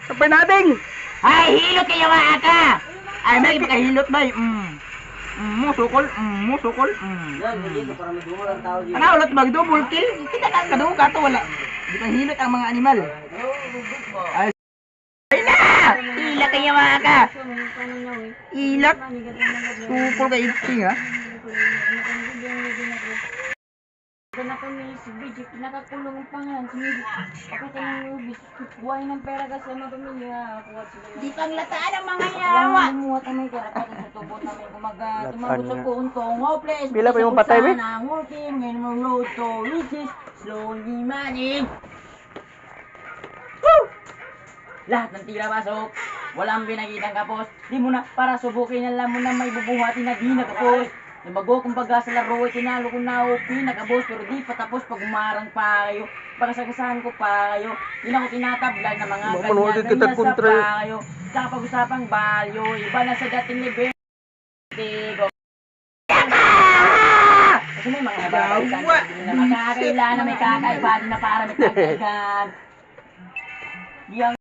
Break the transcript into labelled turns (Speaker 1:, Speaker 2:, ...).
Speaker 1: Sabay natin!
Speaker 2: Ay, hilot kayo mga ka! Ay, may makahilot ba? Musukol, musukol. Ano ulit mag-double kill? Kita ka kadung ka to wala. Di pa hilot ang mga animal. Ay, na! Hilot kayo mga ka! Hilot? Sukol ka iting ha?
Speaker 3: Ganap kami si Bridget, nakakulong pa nga si Bridget. Ako ka ng ubis, buhay ng pera kasi ang mga pamilya.
Speaker 2: Di pang lataan ang mga yawa.
Speaker 3: Lumuha kami karapatan sa tubot namin kumaga. Tumabot sa puntong, hopeless.
Speaker 1: Pila pa yung patay, be?
Speaker 3: Working and more road to riches, slowly money.
Speaker 2: Woo! Lahat ng tira pasok. Walang binagitang kapos. Di mo na para subukin alam mo na may bubuhatin na di nakapos. Nabago kumbaga sa laro ay tinalo ko na okay nakabos pero di patapos pag umarang pa kayo. Pagkasagasahan ko pa kayo. Di na ko tinatablan ng mga ganyan sa pa kayo. Sa pag-usapang balyo, iba na sa dating level. Tigo. Kasi may mga nababalitan na makakailan na may kakaiba na para may kakaigan. Yang